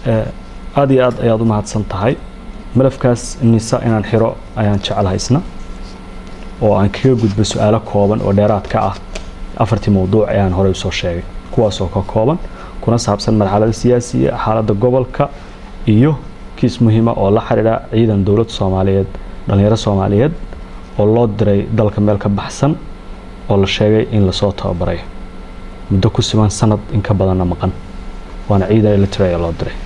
aad iyo aad ayaad u mahadsan tahay malafkaas nisa inaan xiro ayaan jecelahay isna oo aan kaga gudbo su'aalo kooban oo dheeraad ka ah afartii mawduuc ayaan horey soo sheegay kuwaas oo ka kooban kuna saabsan marxaladda siyaasiga xaaladda gobolka iyo kiis muhiim ah oo la xiriira ciidan dawladda Soomaaliyeed dhalinyaro Soomaaliyeed oo loo diray dalka meel ka baxsan oo la sheegay in la soo tababaray muddo ku siman sanad in ka badan maqan waana ciidan Eritrea loo diray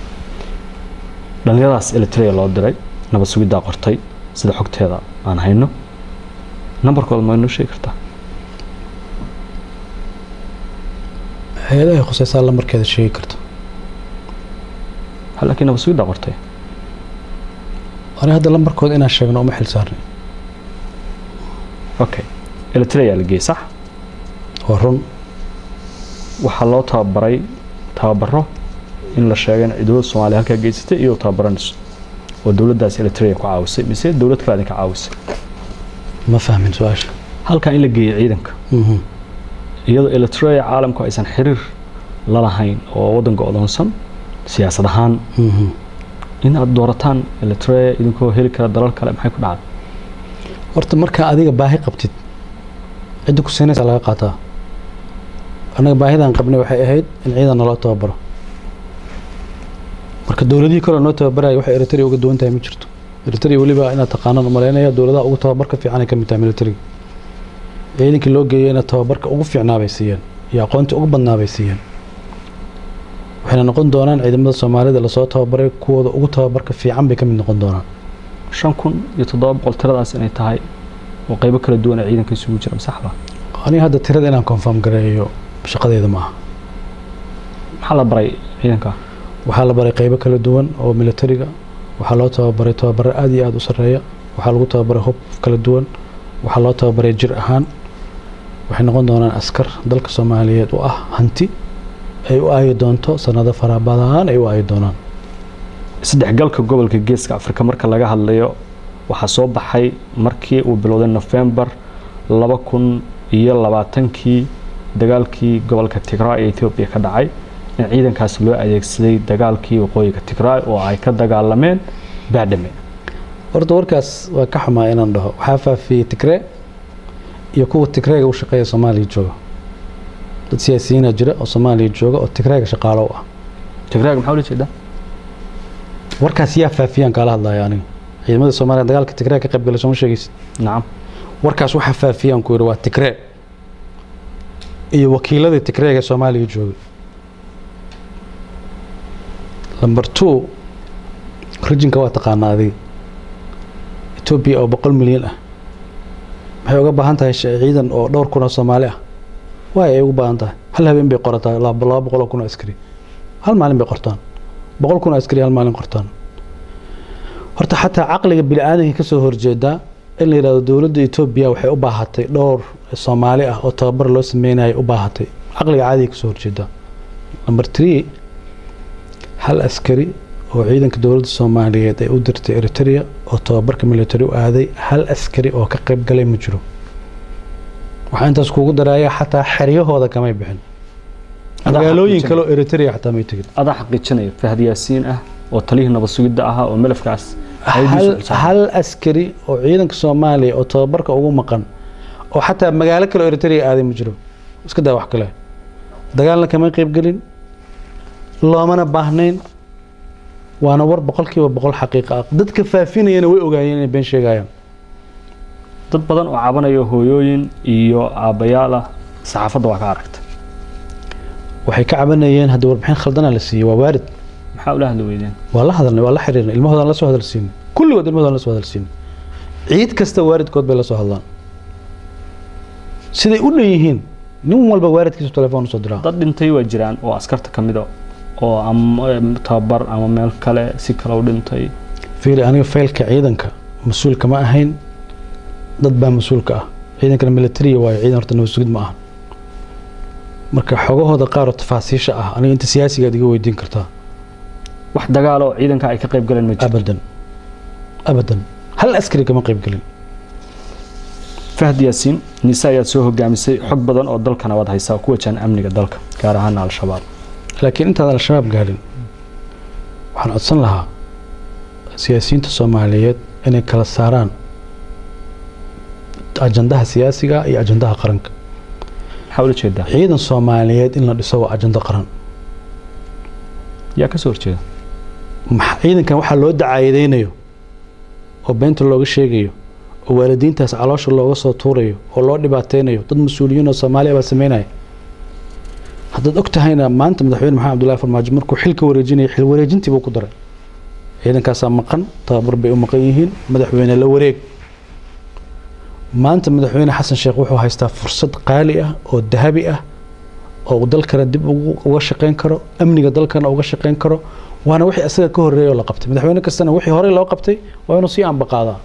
dhalinyaradaas Eritrea loo diray nabad sugidda qortay sida xogteeda aan hayno numberkooda ma inoo sheegi kartaa hay'adaha khusaysa lambarkeeda sheegi karto laakiin nabad sugidda qortay أنا هذا لمبر كود أنا شغله محل صارني. أوكي. إلتريا الجي صح؟ ورن. وحلو تابره إن الشيء يدور الصومالي هكذا جيست إيو تابرنس. والدولة داس إلتريا كعاوس بس الدولة كذا كعاوس. ما فاهمين سؤال. هل كان إلى جي عيدنك؟ يلا إلتريا عالم كويس حرير لا لهين وودن قادنسن سياسة دهان. إن الدورتان Eritrea إذنكوا هيل كلا دلال كلا محي كل عاد. ورت مركا أديك باهي قبتت. عندك سنة على قطع. أنا باهي ذا قبل وحي هيد إن عيدنا لا تبرر. مركا الدولة دي كلا نوت تبرر وحي Eritrea وقد وانت مشرتو. Eritrea ولي بقى إن تقانن ملانا يا الدولة أو تبرر في عنا كم تعمل Eritrea. يعني كل لوج جاي إن تبرر أو في عنا بيسيان. يا قانت أقبلنا بيسيان. waxayna noqon doonaan ciidamada Soomaalida la soo tababaray kuwada ugu tababarka fiican bay ka mid noqon doonaan 5700 tiradaas inay tahay oo qaybo kala duwan ciidanka isugu jira saxba ani hadda tirada inaan confirm gareeyo shaqadeeda ma aha maxaa la baray ciidanka waxaa la baray qaybo kala duwan oo militariga waxaa loo tababaray tababar aad iyo aad u sareeya waxaa lagu tababaray hub kala duwan waxaa loo tababaray jir ahaan waxay noqon doonaan askar dalka Soomaaliyeed oo ah hanti ay u ay doonto sanado farabadan ay u ay doonaan saddex galka gobolka Geeska Afrika marka laga hadlayo waxa soo baxay markii uu bilowday November 2020kii dagaalkii gobolka Tigray ee Ethiopia ka dhacay in ciidankaas loo adeegsaday dagaalkii waqooyiga Tigray oo ay ka dagaalameen baadhame horta warkaas waa ka xumaa inaan dhaho waxa faafiyay Tigray iyo kuwa Tigrayga u shaqeeya Soomaaliya jooga dad siyaasiyiin jira oo Soomaaliya jooga oo Tigrayga shaqaalo ah Tigrayga maxaa loo jeedaa warkaas yaa faafiyaan kala hadlayo aniga ciidamada Soomaaliya dagaalka Tigray ka qayb galay soo sheegaysid naam warkaas waxa faafiyaan ku yiri waa Tigray iyo wakiilada Tigrayga Soomaaliya jooga number 2 rijinka waa taqaanaadii Ethiopia oo 100 milyan ah maxay uga baahan tahay ciidan oo dhowr kun oo Soomaali ah way ugu baahan tahay hal habeen bay qorataa 200 kun askari hal maalin bay qortaan 100 kun askari hal maalin qortaan horta xataa aqliga bini'aadamka ka soo horjeeda in la yiraahdo dawladda Ethiopia waxay u baahatay dhowr Soomaali ah oo tababar loo sameeyay u baahatay aqliga caadiga ka soo horjeeda number 3 hal askari oo ciidanka dawladda Soomaaliyeed ay u dirtay Eritrea oo tababarka military u aaday hal askari oo ka qayb galay ma jiro waxaan intaas kuugu daraaya xataa xeriyahooda kama bixin magaalooyin kale oo Eritrea xataa ma tagin ada xaqiijinay Fahad Yaasiin ah oo taliyay nabad sugidda ah oo malafkaas hal askari oo ciidanka Soomaaliya oo tababarka ugu maqan oo xataa magaalo kale oo Eritrea aaday ma jiro iska daa wax kale dagaalna kama qayb galin loomana baahnayn waana war 100% xaqiiqo ah dadka faafinayna way ogaayeen inay been sheegayaan dad badan oo caabanayo hooyooyin iyo aabayaal ah saxaafadda waa ka aragtay waxay ka cabanayeen hadda warbixin khaldan la siiyay waa waarid maxaa u la hadla weydeen waa la hadalnay waa la xiriirnay ilmahooda la soo hadalsiin kulligood ilmahooda la soo hadalsiin ciid kasta waaridkood bay la soo hadlaan siday u dheeyeen nin walba waaridkiisa telefoon soo diraa dad dhintay waa jiraan oo askarta kamid ah oo tababar ama meel kale si kale u dhintay fiiri aniga faylka ciidanka mas'uul kama ahayn dad baa mas'uulka ah ciidanka military waa ciidan horta noo sugid ma aha marka xogahooda qaar oo tafaasiisha ah aniga inta siyaasiga adiga weydiin kartaa wax dagaal oo ciidanka ay ka qayb galeen ma jiro abadan hal askari kama qayb galin Fahad Yaasiin nisa ayaa soo hogaamisay xog badan oo dalkana wad haysaa ku wajan amniga dalka gaar ahaan al-shabaab laakiin inta al-shabaab gaarin waxaan codsan lahaa siyaasiyiinta Soomaaliyeed inay kala saaraan ajandaha siyaasiga iyo ajandaha qaranka. حاول تشيدا ciidan Soomaaliyeed in la dhiso waa ajanda qaran. yaa ka soo horjeeda ciidankan waxaa loo dacaayadeynayo oo beenta looga sheegayo oo waalidiintaas caloosha looga soo tuurayo oo loo dhibaateynayo dad mas'uuliyiin oo Soomaaliya baa sameynaya. haddaad og tahayna maanta madaxweyne Maxamed Abdullaahi Farmaajo markuu xilka wareejinayay xil wareejintii buu ku daray ciidankaasaa maqan tababar bay u maqan yihiin madaxweyne la wareeg. maanta madaxweyne xasan sheekh wuxuu haystaa fursad qaali ah oo dahabi ah oo dalkana dib uga shaqeyn karo amniga dalkana uga shaqeyn karo waana wixii asaga ka horeeyay oo la qabtay madaxweyne kastana wixii hore loo qabtay waa inuu sii aanbaqaadaa.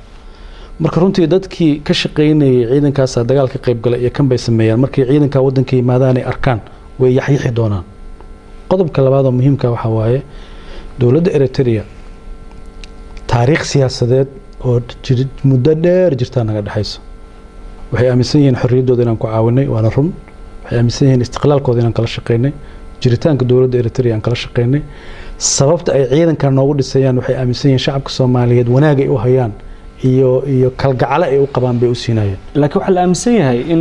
marka runtii dadkii ka shaqeynayay ciidankaas dagaalka qayb galay iyo kan bay sameeyaan markii ciidanka wadanka yimaadaan ay arkaan way yaxyixi doonaan. qodobka labaad oo muhiimka waxa waaye dowladda Eritrea taariikh siyaasadeed oo muddo dheer jirta naga dhaxayso. waxay aaminsan yihiin xorriyadooda inaan ku caawinay waana run. waxay aaminsan yihiin istiqlaalkooda inaan kala shaqeynay jiritaanka dowladda Eritrea aan kala shaqeynay. sababta ay ciidankan noogu dhisayaan waxay aaminsan yihiin shacabka Soomaaliyeed wanaag ay u hayaan iyo kalgacalo ay u qabaan bay u siinayaan. laakiin waxa la aaminsan yahay in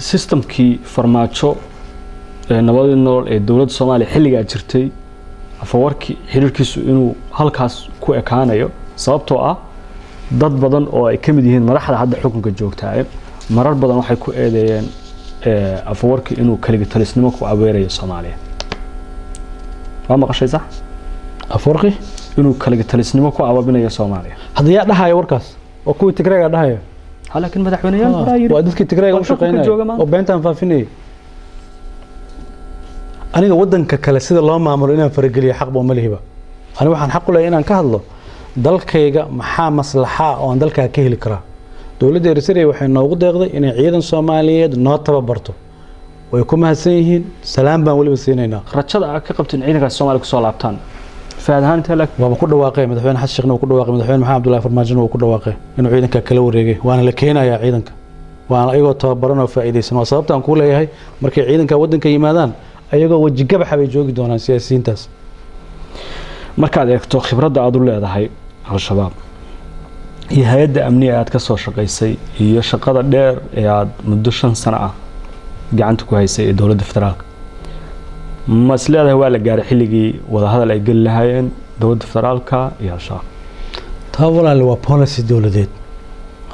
systemkii farmaajo nabadii nool ee dowladda Soomaaliya xilliga jirtay afawarkii xiriirkiisu inuu halkaas ku ekaanayo sababtoo ah dad badan oo ay kamid yihiin madaxda hadda xukunka joogtaa marar badan waxay ku eedeeyeen afawarkii inuu kaliya talisnimo ku abeerayo Soomaaliya. waa maqashay sax afawarkii inuu kaliya talisnimo ku abaabinayo Soomaaliya hadda yaa dhahayo warkaas oo kuwii Tigreega dhahayo laakiin madaxweynayaal horaa yiri waa dadkii Tigreega u shaqeynayay oo beentan faafinayay. aniga wadanka kale sida loo maamulo inaan farageliyo xaq boo ma lihiba. aniga waxaan xaq u leeyahay inaan ka hadlo dalkayga maxaa maslaxa oo aan dalka ka heli karaa. dowladda Eritrea waxay noogu deeqday inay ciidan Soomaaliyeed noo tababarto way ku mahadsan yihiin salaam baan waliba siinaynaa. rajada aad ka qabteen ciidanka Soomaaliya ku soo laabtaan faadahan inta lag waa ku dhawaaqay madaxweyne xasan sheekh ku dhawaaqay madaxweyne Maxamed Abdullaahi Farmaajo uu ku dhawaaqay inuu ciidanka kala wareegay waana la keenayaa ciidanka waana ayagoo tababaran oo faa'iideysan. waa sababta aan ku leeyahay markay ciidanka wadanka yimaadaan ayagoo waji gabax bay joogi doonaan siyaasiyiintaas. markaad eegto khibradda aad u leedahay al-shabaab iyo hay'adda amniga aad ka soo shaqaysay iyo shaqada dheer ee aad muddo 5 sano ah gacanta ku haysay ee dowladda federaalka ma isleedahay waa la gaaray xilligii wada hadal ay gal lahaayeen dowladda federaalka iyo al-shabaab? taa walaal waa policy dowladeed.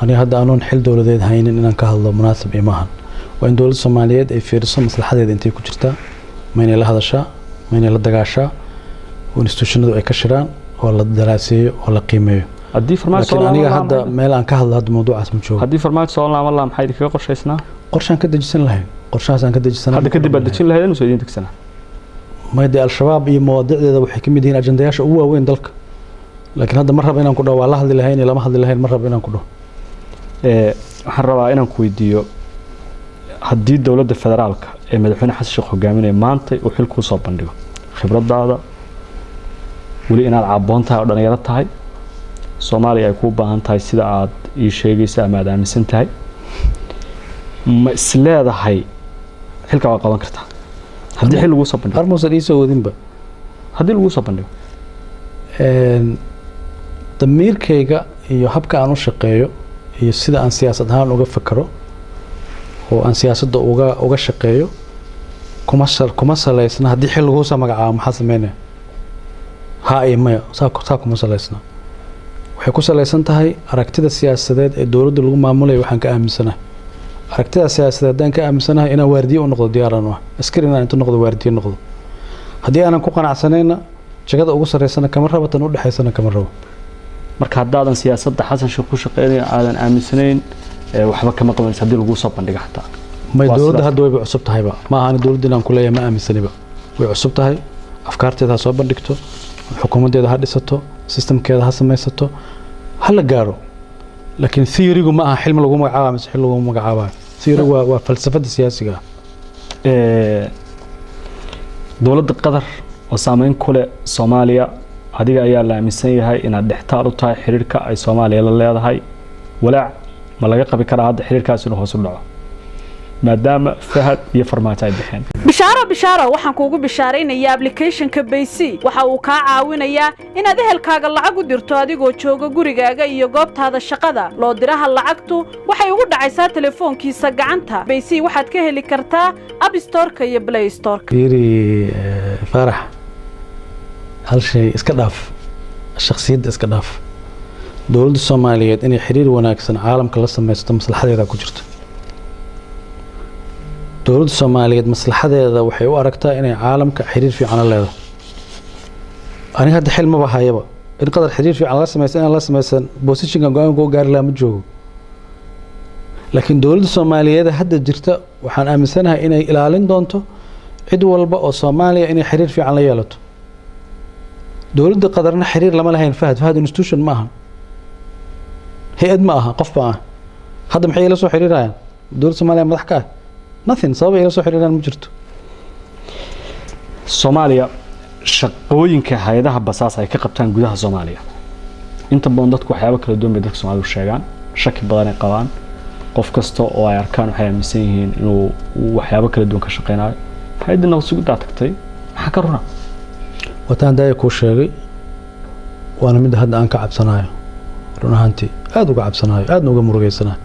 aniga hadda aanoon xil dowladeed haynin inaan ka hadlo munaasab imahan waa in dowladda Soomaaliyeed ay fiiriso maslaxadeeda intay ku jirtaa ma inay la hadashaa ma inay la dagaashaa oo institutionadu ay ka shiraan oo la daraaseeyo oo la qiimeeyo. haddii farmaajo aniga hadda meel aan ka hadlo hadda mawduucaas ma joogo. haddii farmaajo soo laama la maxay kaga qorshaysnaa qorshaan ka dejisan lahayn qorshahaas aan ka dejisan hadda kadib aad dejin lahayd inuu soo degsana maayda al-shabaab iyo mawaadiicdeeda waxay ka mid yihiin ajandayaasha ugu waaweyn dalka laakiin hadda ma rabo inaan ku dhaw waa la hadli lahayn lama hadli lahayn ma rabo inaan ku dhaw waxaan rabaa inaan ku weydiiyo haddii dowladda federaalka ee madaxweyne xasan sheekh hogaaminaya maanta uu xil ku soo bandhigo khibradaada wali inaad caboon tahay oo dhalinyaro tahay Soomaaliya ay ku baahan tahay sida aad ii sheegaysa ama aad aaminsan tahay ma isleedahay xilka waa qaban kartaa haddii xil lagu soo bandhigo armuusan ii soo wadinba haddii lagu soo bandhigo damiirkayga iyo habka aan u shaqeeyo iyo sida aan siyaasad ahaan uga fakaro oo aan siyaasadda uga shaqeeyo kuma salaysna haddii xil lagu soo magacaabo maxaa sameynaya ha iyo maya saa kuma salaysna waxay ku salaysan tahay aragtida siyaasadeed ee dowladda lagu maamulayo waxaan ka aaminsanahay aragtida siyaasadeed haddaan ka aaminsanahay inaan waardiye u noqdo diyaaran ah askari inaan inta noqdo waardiye noqdo haddii aanan ku qanacsanayna jagada ugu sareysana kama rabo tan u dhaxaysana kama rabo marka haddaadan siyaasadda xasan sheekh ku shaqeynaya aadan aaminsanayn waxba kama qabanaysa haddii lagu soo bandhigo xataa may dowladda hadda way cusub tahayba ma ahan dowladda inaan ku leeyahay ma aaminsaniba way cusub tahay afkaarteeda ha soo bandhigto xukuumadeeda ha dhisato systemkeeda ha samaysato ha la gaaro laakiin theory-gu ma aha xilmi lagu magacaabo mise xil lagu magacaabo theory waa falsafada siyaasiga dowladda Qatar oo saameyn ku leh Soomaaliya adiga ayaa la aaminsan yahay inaad dhextaal u tahay xiriirka ay Soomaaliya la leedahay walaac ma laga qabi karaa hadda xiriirkaas inuu hoos u dhaco maadaama Fahad iyo Farmaajo ay bixeen bishaaro waxaan kuugu bishaareynayaa application-ka Baysi waxa uu ka caawinayaa inaad ehelkaaga lacag u dirto adigoo jooga gurigaaga iyo goobtaada shaqada loo diraha lacagtu waxay ugu dhacaysaa telefoonkiisa gacanta Baysi waxaad ka heli kartaa App Store-ka iyo Play Store-ka fiiri Farax hal shay iska dhaaf shakhsiyadda iska dhaaf dowladda Soomaaliyeed inay xiriir wanaagsan caalamka la samaysto maslaxadeeda ku jirto dowladda Soomaaliyeed maslaxadeeda waxay u aragtaa inay caalamka xiriir fiican la leedahay aniga hadda xil ma bahayaba in qadar xiriir fiican la samaysan in la samaysan position-ka go'aan gaar la ma joogo laakiin dowladda Soomaaliyeed hadda jirta waxaan aaminsanahay inay ilaalin doonto cid walba oo Soomaaliya inay xiriir fiican la yeelato dowladda qadarna xiriir lama lahayn Fahad institution ma aha hay'ad ma aha qof baa hadda maxay la soo xiriirayaan dowladda Soomaaliya madax ka nothing sabab ay la soo xiriiraan ma jirto Soomaaliya shaqooyinka hay'adaha basaas ay ka qabtaan gudaha Soomaaliya inta badan dadku waxyaabo kala duwan bay dadka Soomaalidu sheegaan shaki badan ay qabaan qof kasta oo ay arkaan waxay aaminsan yihiin inuu waxyaabo kala duwan ka shaqeynayo hay'adna uu sugu tagtay waxa ka runa wataan daay ku sheegay waana mid hadda aan ka cabsanayo runaantii aad uga cabsanayo aad uga murugeysanayo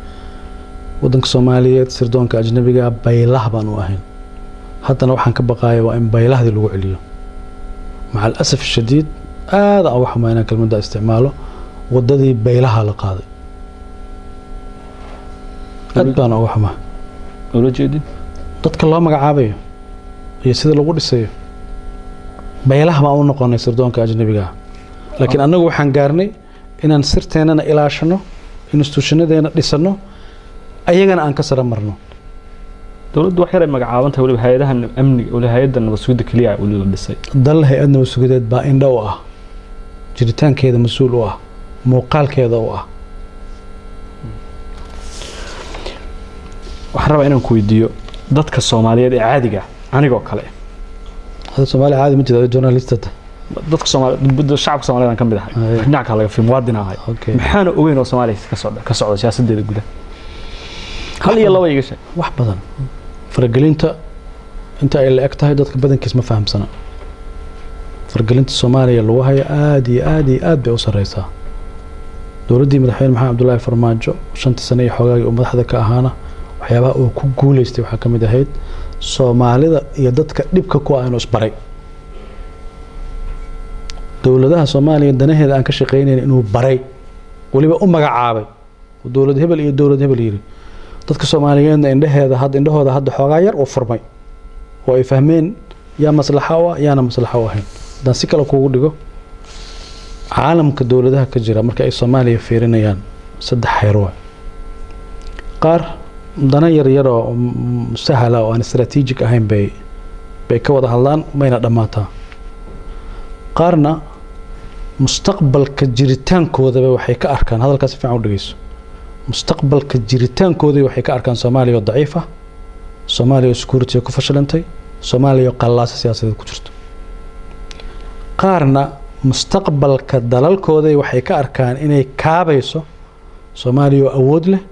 waddanka Soomaaliyeed sirdoonka ajnabiga baylah baan u ahayn haddana waxaan ka baqayaa waa in baylahdii lagu celiyo macal asaf shadiid aad aan wax ma inaan kelmadda isticmaalo wadadii baylaha la qaaday aad baan uga xumaa ula jeedin dadka loo magacaabayo iyo sida lagu dhisayo baylaha ma u noqonay sirdoonka ajnabiga laakiin anagu waxaan gaarnay inaan sirteenana ilaashano institutionadeena dhisano ayagana aan ka sara marno dawladdu wax yar ay magacaabantahay waliba hay'adaha amniga waliba hay'adda nabadgelyada kaliya oo la dhisay dal hay'ad nabadgelyadeed baa indho u ah jiritaankeeda mas'uul u ah muuqaalkeeda u ah waxaan rabaa inaan ku weydiiyo dadka Soomaaliyeed ee caadiga anigoo kale hada Soomaali caadi ma jiro journalistata dadka Soomaaliyeed shacabka Soomaaliyeed ka mid ahay dhinaca laga fi muwaadin ahay maxaana ogeyn oo Soomaaliyeed ka socda siyaasadeeda gudaha hal iyo laba iga sheeg wax badan fargelinta inta ay la eg tahay dadka badankiis ma fahamsana fargelinta Soomaaliya lagu hayo aad bay u sareysaa dowladdii madaxweyne Maxamed Abdullaahi Farmaajo 5 sano iyo xogaagii oo madaxda ka ahaana waxyaabaha uu ku guuleystay waxa kamid ahayd Soomaalida iyo dadka dhibka ku ah inuu isbaray dowladaha Soomaaliya danaheeda aan ka shaqeynayna inuu baray waliba u magacaabay dowlad hebel iyo dowlad hebel yiri dadka Soomaaliyeedna indhahooda hadda xoogaa yar oo furmay oo ay fahmeen yaa maslaxa u ah yaana maslaxa u ahayn dan si kale kuugu dhigo caalamka dowladaha ka jira marka ay Soomaaliya fiirinayaan saddex xeer waa qaar dana yar oo sahla oo aan strategic ahayn bay ka wada hadlaan mayna dhamaataa qaarna mustaqbalka jiritaankooda waxay ka arkaan hadalkaas fiican u dhageyso mustaqbalka jiritaankooda waxay ka arkaan Soomaaliya daciif ah Soomaaliya security ku fashilantay Soomaaliya qallaas siyaasadeed ku jirto qaarna mustaqbalka dalalkooda waxay ka arkaan inay kaabayso Soomaaliya awood leh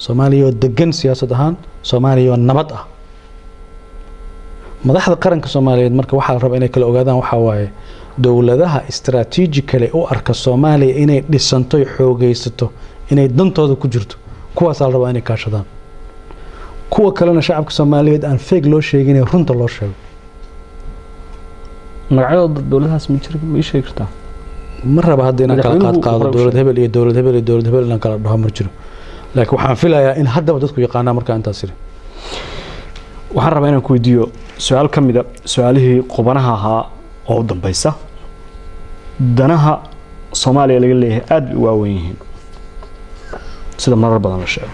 Soomaaliya degan siyaasad ahaan Soomaaliya nabad ah madaxda qaranka Soomaaliyeed marka waxa la rabaa inay kala ogaadaan waxa waaye dowladaha strategically u arka Soomaaliya inay dhisanto xoogeysato inay dantooda ku jirto kuwaas la rabaa inay kaashadaan kuwa kalena shacabka Soomaaliyeed aan feeg loo sheegin runta loo sheego magacyada dowladahaas ma jiro ma sheegi kartaa ma raba hadda inaan kala qaado dowlad hebel iyo dowlad hebel inaan kala dhaho ma jiro laakiin waxaan filayaa in haddaba dadku yaqaanaa marka intaas yiri waxaan rabaa inaan ku weydiiyo su'aal ka mid ah su'aalihii qubanaha ahaa oo dambaysa danaha Soomaaliya laga leeyahay aad u waaweyn yihiin sida marar badan la sheego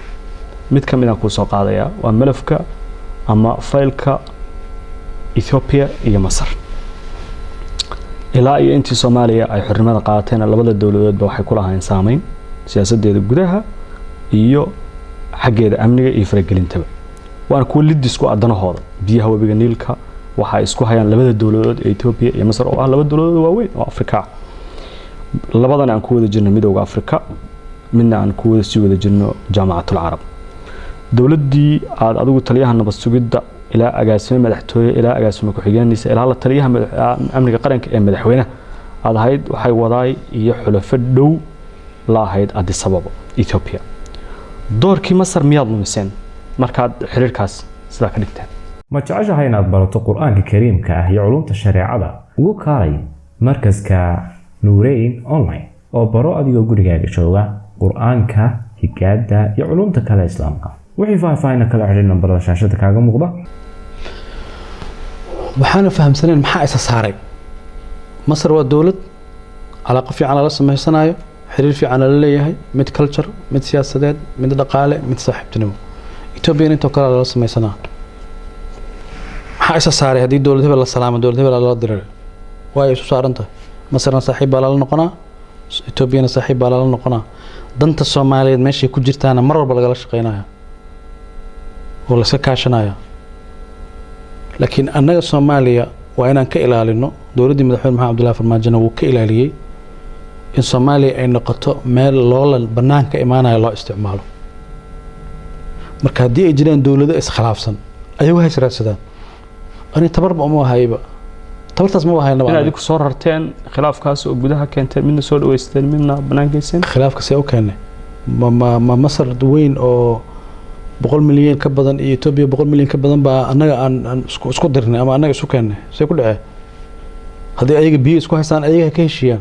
mid ka mid ah ku soo qaadaya waa malafka ama faylka Ethiopia iyo Masar ilaa iyo intii Soomaaliya ay xornimada qaateen labada dawladood waxay ku lahayn saameyn siyaasadeeda gudaha iyo xaggeeda amniga iyo faragelintaba waan ku lidisku adanahooda biyaha wabiga Niilka waxa isku hayaan labada dawladood ee Ethiopia iyo Masar oo ah laba dawladood waaweyn oo Afrika labadan aan ku wada jirno midowga Afrika midna aan ku wada sii wada jirno Jaamacatul Carab dowladdii aad adigu taliyaha nabad sugidda ilaa agaasimo madaxtooye ilaa agaasimo ku-xigeenkiisa ilaa la taliyaha amniga qaranka ee madaxweynaha aad ahayd waxay wadaay iyo xulafo dhow la ahayd Addis Ababa Ethiopia doorkii Masar miyaad lumiseen markaad xiriirkaas sida ka dhigteen ma jeceshahay inaad barato quraanka kariimka ah iyo culumta shareecada ugu kaalay markaska Nuurayn online oo baro adigoo gurigaaga jooga quraanka higaada iyo culumta kale islaamka wixii faahfaahin kala xiriir nambarada shaashada kaaga muuqda waxaan fahamsaneen maxaa isa saaray Masar waa dawlad علاقة في عنا لسه ما يصنعه حرير في عنا اللي هي مت كلتشر مت سياسات مت دقالة مت صاحب تنمو إثيوبيا أنت وكلا لسه ما يصنعه حاسة صار هذه الدولة تبى السلام الدولة تبى الله ضرر واي شو صار أنت مصر صاحب على النقنة إثيوبيا صاحب على النقنة ضنت الصومالية ماشي كجرت أنا مرة بلغلش قيناها ولا سكاشناها لكن أنا الصومالية وأنا كإلى لأنه دولة مدحون محمد عبد الله فرماجنا وكإلى لي إن صوماليا أي نقطة مال لولا بنان كإيمانها الله استعماله مركز دي إجرين دولة إس خلاف سن أيوة هاي سرعة سدان أنا تبرب أموها هايبة تبرت أسموها هاي نبغى هذيك صور هرتين خلاف كاس وجودها كانت من سود ويستل منا بنان كيسين خلاف كسي أو كان ما مصر دوين أو بقول مليون كبدن إثيوبيا بقول مليون كبدن بقى أنا سكودرني أما أنا سكانه سيكون إيه هذه أي بيئة سكوها سان أي كيشيان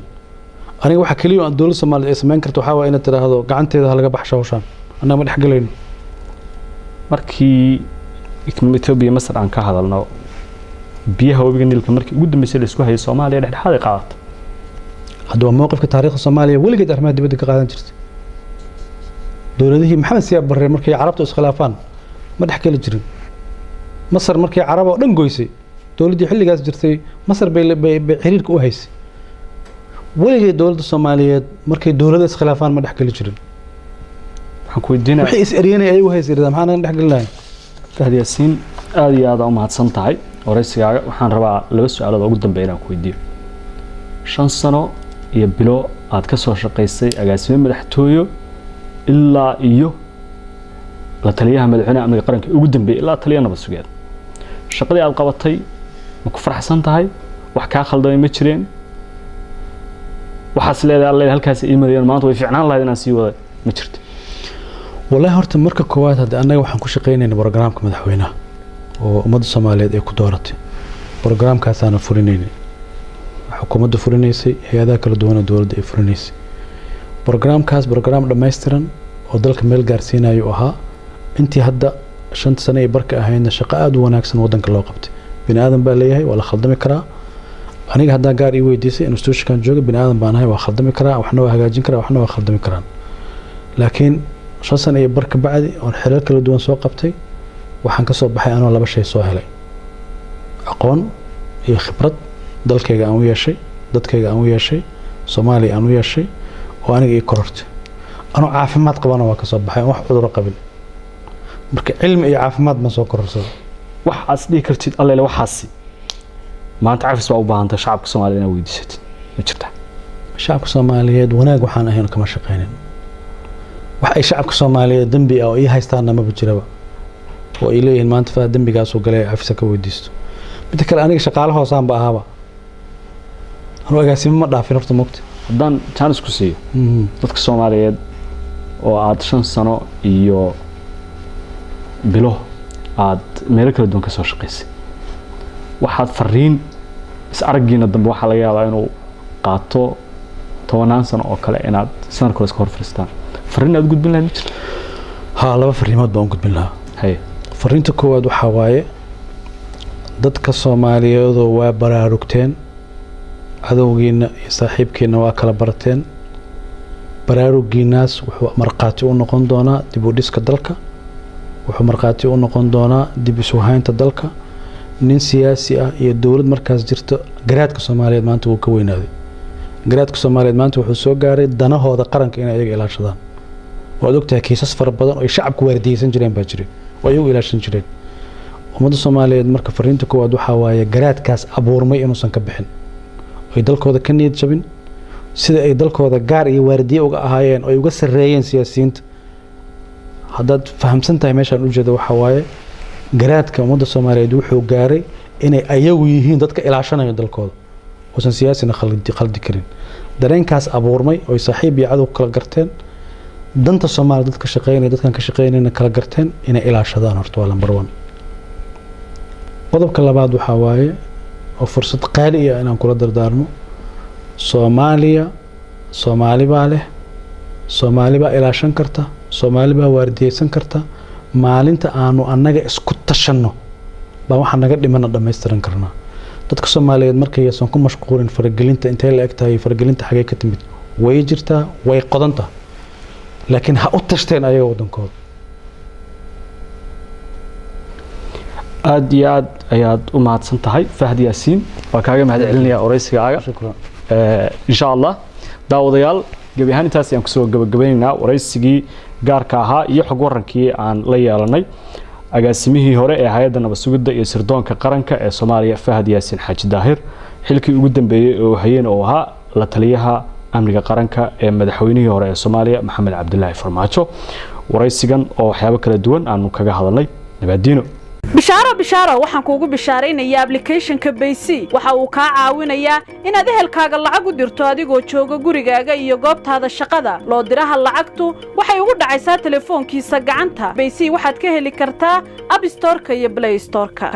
أنا واحد كليو عن دولة الصومال اسمين كرتو حاول إن ترى هذا قعنت هذا هلا بحشة وشان أنا ما نحكي لين مركي إثيوبيا مصر عن كهذا لنا بيها وبيجني لك مركي قد مثل سكوها هي الصومالية ده حاجة قاعد هذا موقف كتاريخ الصومالية ولا قد أحمد بدك قاعد نجرت دولة هي محمد سياب برا مركي عربت إسخلافان ما نحكي لجرين مصر مركي عربة ودن قويسي دولة دي حلي قاس جرتي مصر بحريرك وهيسي ولا دولة الصومالية مركي دولة إسخلافان ما نحكي لجرين حكوا الدين وحي إسريني أيوه هيسي إذا معنا نحكي لله هذه السين هذه هذا ما تصنتعي ورئيسي وحن ربع لبس على ضغط بينك ويدي شن سنة يبلو عاد كسر شقيسي أجاسمين مدحتويو إلا إيو لا تليها مدحنا من القرن وقدم بي إلا تليها نبض سجاد الشقدي على القبطي مكفر حسن تهاي وحكا خلدوي متشرين وحصل هذا الله هالكاس إيميل ما توي فعنا الله الناس يو متشرت والله هرت مركب كوات هذا أنا وحن كل شقين إن برنامج مدحوينه ومد الصومالية إيه كدارتي برنامج كاس أنا فرينيني حكومة فرينيسي هي ذاك الدولة دولة فرينيسي برنامج كاس برنامج دمايسترن ودلك ميل جارسينا يوها أنتي هدا شنت سنة بركة هاينا شقاء وناكسن ودنك الله قبتي بني آدم باليه ولا خدمي كرا أنا هدا قاري ويديسي إنه ستوش كان جوج بني آدم بانهاي وخدمي كرا وإحنا وهجاجين كرا وإحنا وخدمي كرا لكن شن سنة بركة بعدي والحلال كل دوان سوق قبتي وحن كسب بحي أنا ولا بشيء سهلي أقون هي خبرة دلك يجا أنويا شيء دتك يجا أنويا شيء صومالي أنويا شيء وأنا جي قررت أنا عافمات قبنا وكسب بحي واحد قبل مرك علم إيه عافمات ما سوق قرر wax asdii kartid alle wax xasi maanta cafis waa u baahanta shacabka Soomaaliyeed inay weydiisatid ma jirtaa shacabka Soomaaliyeed wanaag waxaan ahayn kama shaqeynin wax ay shacabka Soomaaliyeed dambi ah oo ay haystaan ma jiraba oo ay leeyihiin maanta fa dambigaas oo galay cafis ka weydiisto mid kale aniga shaqaalaha hoosaan ba ahaba anoo agaasimo ma dhaafin horta moogta haddaan chance ku siiyo dadka Soomaaliyeed oo aad 5 sano iyo bilo aad meel kala duwan ka soo shaqeysay waxaad fariin is aragiina dambe waxa laga yaabaa inuu qaato 10 sano oo kale inaad san kale iska horfristaan fariin aad gudbin lahayd ha laba fariimood baan gudbin lahaa hay fariinta koowaad waxa waaye dadka Soomaaliyeed waa baraarugteen adowgiina iyo saaxiibkiina waa kala barteen baraarugiinaas wuxuu marqaati u noqon doonaa dib u dhiska dalka wuxuu marqaati u noqon doonaa dib isu haynta dalka nin siyaasi ah iyo dawlad markaas jirto garaadka Soomaaliyeed maanta uu ka weynaaday garaadka Soomaaliyeed maanta wuxuu soo gaaray danahooda qaranka inay iyaga ilaashadaan waad ogtahay kiisas fara badan oo shacabku waardiyaysan jireen baa jiray oo ay u ilaashan jireen ummadda Soomaaliyeed marka fariinta koowaad waxa waaye garaadkaas abuurmay inuusan ka bixin oo dalkooda ka niyad jabin sida ay dalkooda gaar iyo waardiye uga ahaayeen oo ay uga sareeyeen siyaasiyiinta haddaad fahamsantahay meeshaan u jeedo waxa waaye garaadka ummadda Soomaaliyeed wuxuu gaaray inay ayagu yihiin dadka ilaashanaya dalkooda oo siyaasina khaldi karin dareenkaas abuurmay oo saaxiib iyo cadow kala garteen danta Soomaaliya dadka shaqeynaya dadkan ka shaqeynayna kala garteen inay ilaashadaan horta waa number 1 qodobka labaad waxa waaye oo fursad qaali ah inaan kula dardaarmo Soomaaliya Soomaali baa leh Soomaali baa ilaashan karta Soomaali baa waardiyeysan karta maalinta aanu annaga isku tashanno baa waxa naga dhimana dhameystiran karnaa dadka Soomaaliyeed markay aysan ku mashquulin faragelinta intee la egtahay faragelinta xagee ka timid way jirtaa way qodanta laakiin ha u tashteen ayaga wadankooda aad iyo aad ayaad u mahadsan tahay Fahd Yaasiin waa kaaga mahad celinaya waraysigaaga insha Allah daawadayaal gabi ahaan intaas ayaan kusoo gabagabaynaynaa waraysigii gaarka ahaa iyo xog warankii aan la yeelanay agaasimihii hore ee hay'adda nabad sugidda iyo sirdoonka qaranka ee Soomaaliya Fahd Yaasiin Xaaji Daahir xilkii ugu dambeeyay oo hayeen oo ahaa la taliyaha amniga qaranka ee madaxweynihii hore ee Soomaaliya Maxamed Cabdullaahi Farmaajo waraysigan oo waxyaabo kala duwan aanu kaga hadalnay nabadiino bishaaro waxaan kuugu bishaaraynayaa application-ka Baysi waxa uu ka caawinayaa inaad ehelkaaga lacag u dirto adigoo jooga gurigaaga iyo goobtaada shaqada loo diraha lacagtu waxay ugu dhacaysaa telefoonkiisa gacanta Baysi waxaad ka heli kartaa App Store-ka iyo Play Store-ka